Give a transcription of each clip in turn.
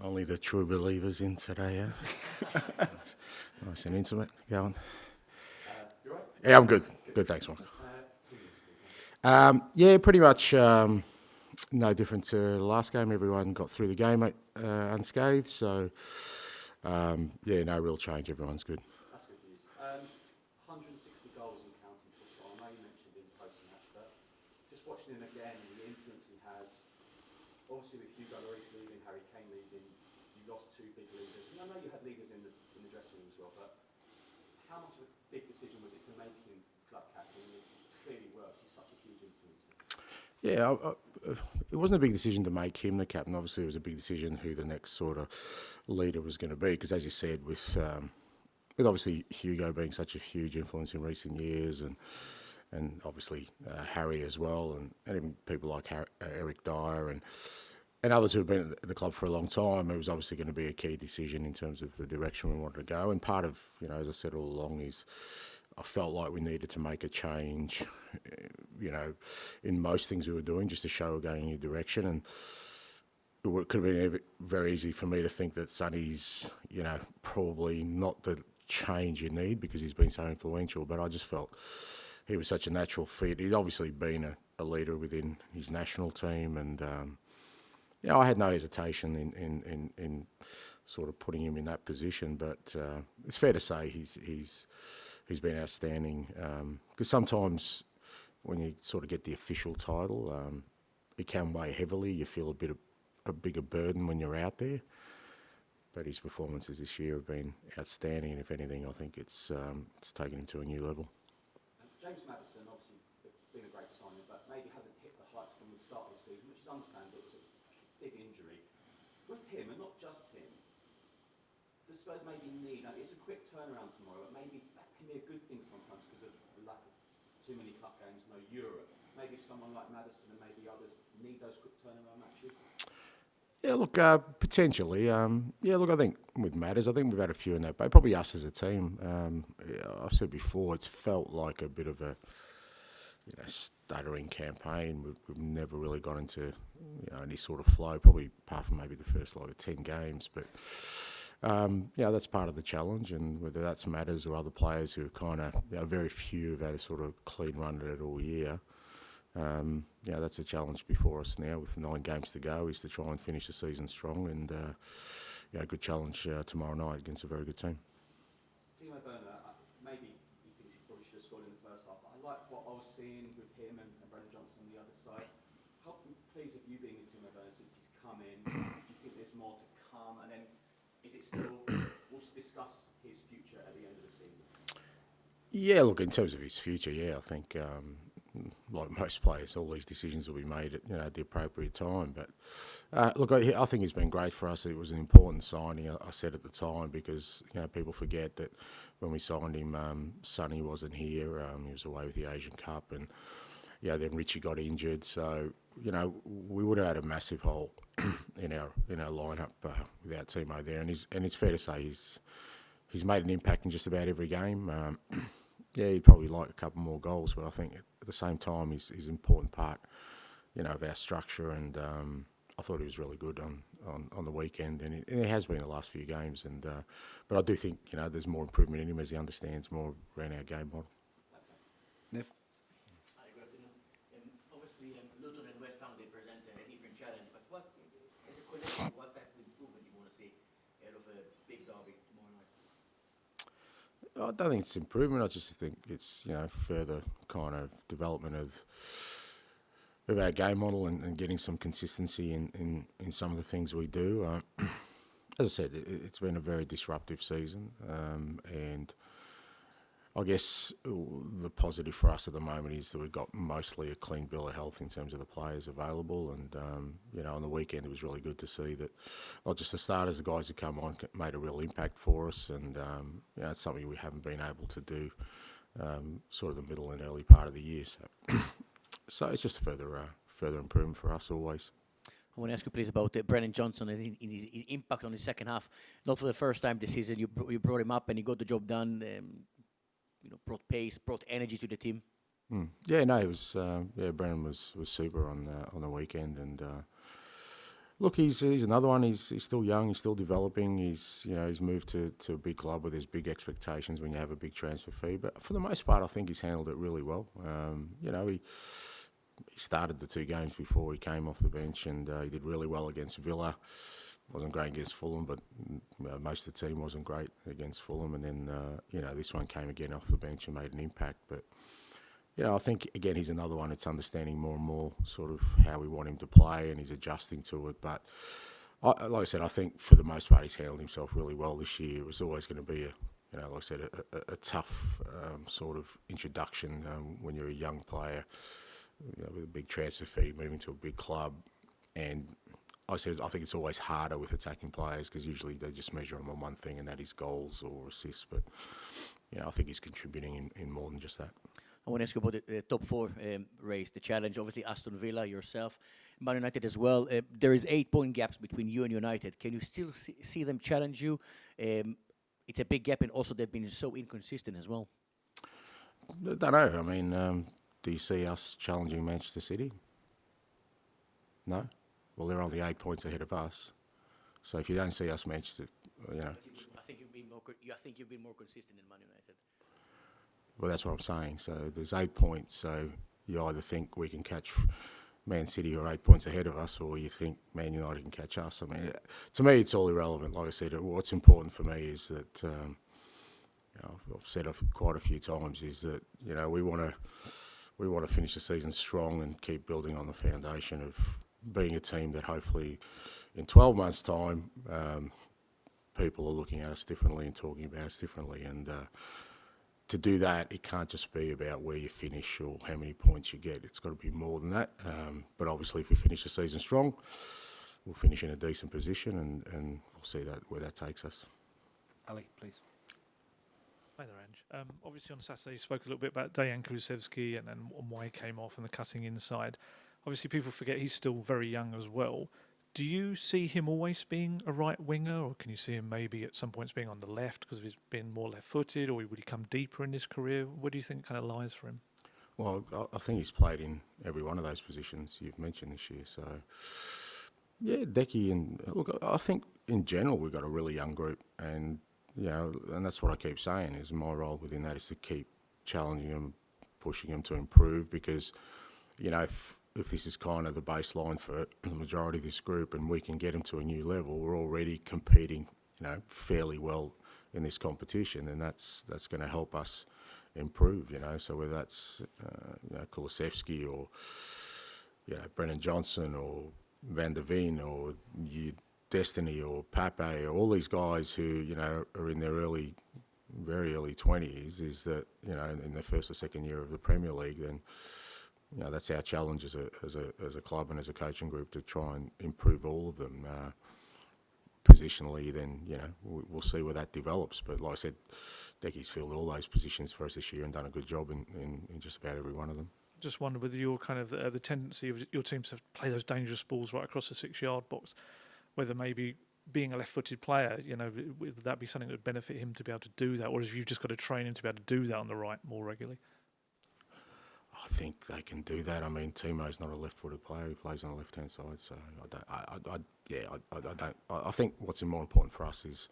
Only the true believers in today, yeah. Nice and intimate. Go on. You right? Yeah, I'm good. Good, thanks, Mark. Yeah, pretty much no different to the last game. Everyone got through the game unscathed, so yeah, no real change. Everyone's good. That's good news. 160 goals and counting for Son. I know you mentioned in post-match, but just watching him again, the influence he has. Obviously, with Hugo Lloris leaving, Harry Kane leaving, you lost two big leaders. And I know you had leaders in the dressing room as well, but how much of a big decision was it to make him club captain? And it's clearly works. He's such a huge influence. Yeah, it wasn't a big decision to make him the captain. Obviously, it was a big decision who the next sort of leader was going to be. Because, as you said, with obviously Hugo being such a huge influence in recent years, and obviously Harry as well, and even people like Eric Dyer and others who have been at the club for a long time, it was obviously going to be a key decision in terms of the direction we wanted to go. And part of, as I said all along, is I felt like we needed to make a change, in most things we were doing, just to show we're going in a direction. And it could have been very easy for me to think that Sonny's, probably not the change you need because he's been so influential. But I just felt he was such a natural fit. He's obviously been a leader within his national team, and I had no hesitation in sort of putting him in that position. But it's fair to say he's been outstanding, because sometimes when you sort of get the official title, it can weigh heavily. You feel a bigger burden when you're out there. But his performances this year have been outstanding, and if anything, I think it's taken him to a new level. James Maddison, obviously, been a great signing, but maybe hasn't hit the heights from the start of the season, which is understandable. It was a big injury. With him, and not just him, does Spurs maybe need, it's a quick turnaround tomorrow, but maybe that can be a good thing sometimes because of the lack of too many cup games, no Europe. Maybe someone like Maddison and maybe others need those quick turnaround matches. Yeah, look, potentially. Look, I think with Matters, I think we've had a few in that, but probably us as a team. I've said before, it's felt like a bit of a stuttering campaign. We've never really got into any sort of flow, probably apart from maybe the first 10 games. But that's part of the challenge, and whether that's Matters or other players who kind of, very few have had a sort of clean run at it all year. That's a challenge before us now with 9 games to go, is to try and finish the season strong, and a good challenge tomorrow night against a very good team. Timo Werner, maybe he thinks he probably should have scored in the first half, but I like what I was seeing with him and Brennan Johnson on the other side. How pleased have you been with Timo Werner since he's come in? Do you think there's more to come? And then is it still, we'll discuss his future at the end of the season? Yeah, look, in terms of his future, I think like most players, all these decisions will be made at the appropriate time. But look, I think it's been great for us. It was an important signing, I said at the time, because people forget that when we signed him, Sonny wasn't here. He was away with the Asian Cup, and then Richie got injured. So we would have had a massive hole in our lineup without Timo there. And it's fair to say he's made an impact in just about every game. He'd probably like a couple more goals, but I think at the same time he's an important part, of our structure. And I thought he was really good on the weekend, and it has been the last few games. And but I do think there's more improvement in him as he understands more around our game model. Nev? Hi, good afternoon. Obviously, Luton and West Ham, they present a different challenge, but as a collective, what type of improvement do you want to see out of a big derby tomorrow night? I don't think it's improvement. I just think it's further kind of development of our game model and getting some consistency in some of the things we do. As I said, it's been a very disruptive season, and I guess the positive for us at the moment is that we've got mostly a clean bill of health in terms of the players available. And, on the weekend it was really good to see that not just the starters, the guys who come on made a real impact for us. And, it's something we haven't been able to do sort of the middle and early part of the year. So it's just further improvement for us always. I want to ask you, please, about Brennan Johnson and his impact on the second half. Not for the first time this season, you brought him up and he got the job done. Brought pace, brought energy to the team. It was. Brennan was super on the weekend, and Look, he's another one. He's still young. He's still developing. He's moved to a big club where there's big expectations when you have a big transfer fee. But for the most part, I think he's handled it really well. He started the 2 games before he came off the bench, and he did really well against Villa. Wasn't great against Fulham, but most of the team wasn't great against Fulham. And then this one came again off the bench and made an impact. But I think, again, he's another one that's understanding more and more sort of how we want him to play, and he's adjusting to it. But like I said, I think for the most part he's handled himself really well this year. It was always going to be a tough sort of introduction when you're a young player with a big transfer fee, moving to a big club. And I think it's always harder with attacking players because usually they just measure them on one thing, and that is goals or assists. But I think he's contributing in more than just that. I want to ask you about the top 4 race, the challenge. Obviously, Aston Villa, yourself, Man United as well. There is 8-point gaps between you and United. Can you still see them challenge you? It's a big gap, and also they've been so inconsistent as well. I don't know. I mean, do you see us challenging Manchester City? No? Well, they're only 8 points ahead of us. So if you don't see us Manchester, I think you've been more consistent than Man United. Well, that's what I'm saying. So there's 8 points. So you either think we can catch Man City or 8 points ahead of us, or you think Man United can catch us. I mean, to me, it's all irrelevant. Like I said, what's important for me is that I've said it quite a few times is that we want to finish the season strong and keep building on the foundation of being a team that hopefully in 12 months' time people are looking at us differently and talking about us differently. And to do that, it can't just be about where you finish or how many points you get. It's got to be more than that. But obviously, if we finish the season strong, we'll finish in a decent position, and we'll see where that takes us. Ali, please. Hi there, Ange. Obviously, on Saturday, you spoke a little bit about Dejan Kuluveski and why he came off and the cutting inside. Obviously, people forget he's still very young as well. Do you see him always being a right winger, or can you see him maybe at some points being on the left because of his being more left-footed, or would he come deeper in his career? What do you think kind of lies for him? Well, I think he's played in every one of those positions you've mentioned this year. So, yeah, Decky, and look, I think in general we've got a really young group, and and that's what I keep saying is my role within that is to keep challenging them, pushing them to improve, because if this is kind of the baseline for the majority of this group and we can get them to a new level, we're already competing, fairly well in this competition, and that's going to help us improve, So whether that's, Kuluveski or, Brennan Johnson or Van der Veen or Destiny or Pape or all these guys who, are in their very early 20s, is that, in their first or second year of the Premier League, then that's our challenge as a club and as a coaching group to try and improve all of them positionally. Then we'll see where that develops. But like I said, Decky's filled all those positions for us this year and done a good job in just about every one of them. Just wonder whether your kind of the tendency of your teams to play those dangerous balls right across the 6-yard box, whether maybe being a left-footed player, would that be something that would benefit him to be able to do that, or have you just got to train him to be able to do that on the right more regularly? I think they can do that. I mean, Timo's not a left-footed player; he plays on the left-hand side. So I think what's more important for us is,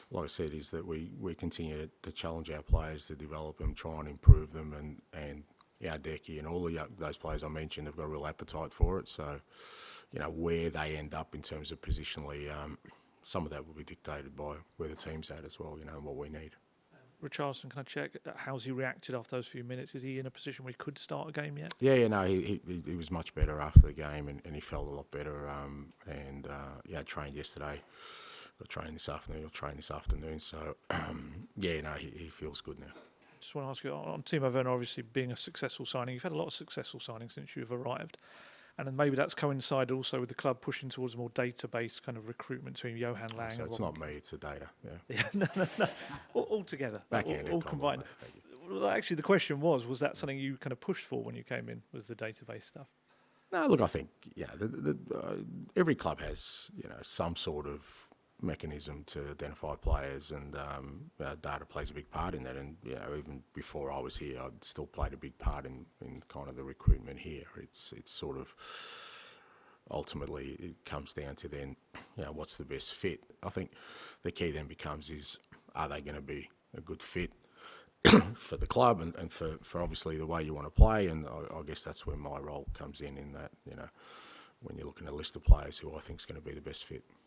like I said, is that we continue to challenge our players to develop them, try and improve them, and Decky and all those players I mentioned have got a real appetite for it. So, where they end up in terms of positionally, some of that will be dictated by where the team's at as well. And what we need. Richarlison, can I check how's he reacted after those few minutes? Is he in a position where he could start a game yet? He was much better after the game, and he felt a lot better. Trained yesterday. Got trained this afternoon. He'll train this afternoon. So he feels good now. Just want to ask you on Timo Werner, obviously being a successful signing. You've had a lot of successful signings since you've arrived. And then maybe that's coincided also with the club pushing towards a more database kind of recruitment between Johan Lang. So it's not me, it's the data. Yeah. No. All together. All combined. Well, actually, the question was that something you kind of pushed for when you came in, was the database stuff? No, look, I think every club has some sort of mechanism to identify players, and data plays a big part in that. And even before I was here, I'd still played a big part in kind of the recruitment here. It's sort of ultimately it comes down to then, what's the best fit. I think the key then becomes is, are they going to be a good fit for the club and for obviously the way you want to play? And I guess that's where my role comes in that, when you're looking at a list of players who I think is going to be the best fit.